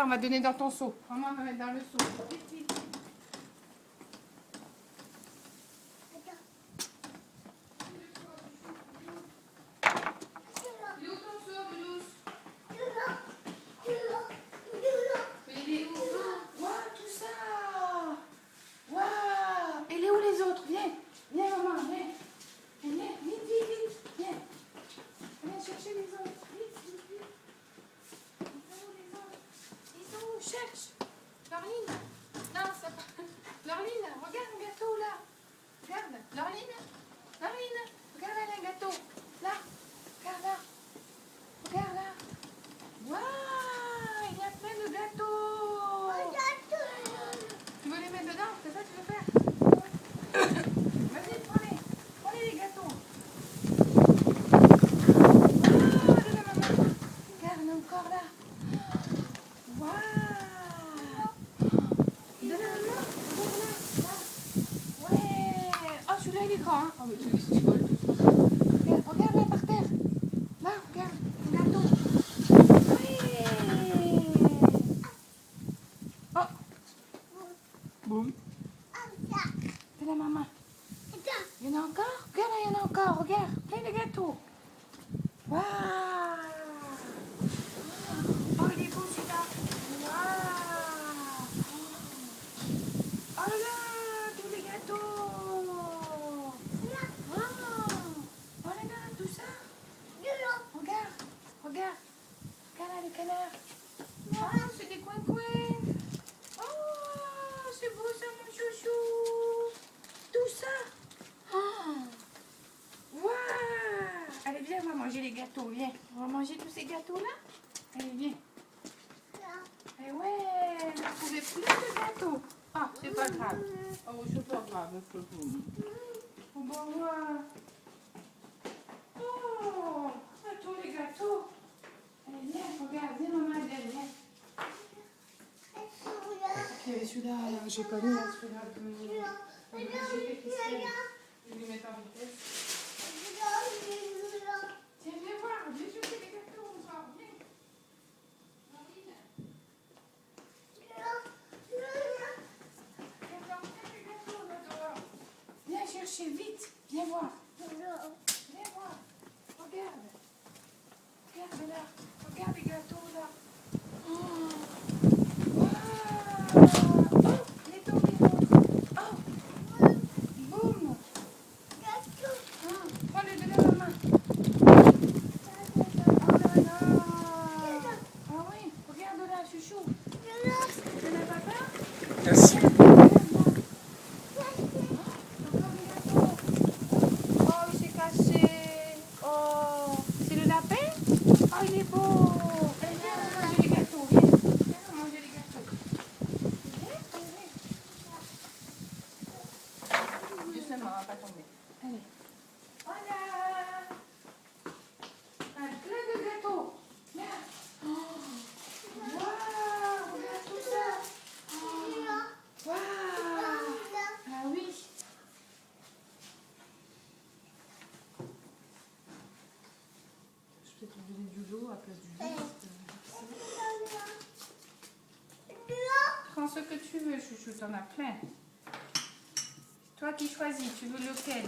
on va donner dans ton seau. Maman va mettre dans le seau. Vite, vite. Il est où ton seau, Boulousse? Mais il est où? Waouh, tout ça! Waouh! Et il est où les autres? Viens, viens maman, viens. Viens, vite, vite, vite. Viens. Viens chercher les autres. Vite, vite, vite. Ils sont où les autres? Ils sont où? Cherche. Laureline. Non, ça pas. Laureline, regarde un gâteau là. Regarde. Laureline. Laureline. Regarde là, un gâteau. Là. Regarde là. Regarde là. Waouh, il y a plein de gâteaux. Tu veux les mettre dedans? C'est ça que tu veux faire? Vas-y, prends-les. Prends-les les gâteaux. Waouh, de la maman. Regarde encore là. Waouh. De la maman. Regarde là. Là. Ouais. Oh, celui-là il est grand. Hein? Oh, mais tu voles tout. Regarde, regarde là par terre. Là, regarde. Un gâteau. Ouais. Oh. Boum. De la maman. Il y en a encore? Regarde là, il y en a encore. Regarde. Plein de gâteaux. Waouh. Oh, il est beau celui-là. Waouh. Oh là là, tous les gâteaux. Waouh. Oh là là, tout ça. Regarde. Regarde. Regarde là, les canards. Oh, c'est des coins-coins. Oh, c'est beau ça, mon chouchou. Tout ça. Oh. Waouh. Allez, viens, on va manger les gâteaux. Viens. On va manger tous ces gâteaux-là. Allez, viens. Eh ouais, on a trouvé plein de gâteaux. Ah, c'est pas grave. Oh, c'est pas grave. On va voir. Oh, tous les gâteaux. Allez, viens, regarde. Viens, maman, viens. Ok, celui-là, j'ai pas mis celui-là. Je vais lui mettre en vitesse. Tiens, viens voir. Viens chercher les gâteaux. On sort. Viens. Viens chercher vite. Viens voir. Viens voir. Regarde. Regarde là. Regarde les gâteaux là. Oh. Wow. Oh, il est tombé l'autre. Oh. Boum. Ah, prends-le de la maman. Oh là là. Ah oui, regarde là, chouchou. Tu n'as pas peur? Merci. Oh, il s'est cassé. Oh, c'est le lapin? Oh, il est beau. Allez, viens, on va manger les gâteaux. Viens, viens, on va manger les gâteaux. Viens, viens. Doucement, on va pas tomber. Allez. Voilà. Plein de gâteaux. Viens. Oh. Waouh, regarde tout ça. Oh. Waouh. Ah oui. Je vais te donner du lot à place du jus. Prends ce que tu veux, chouchou, t'en as plein. Toi qui choisis, tu veux lequel?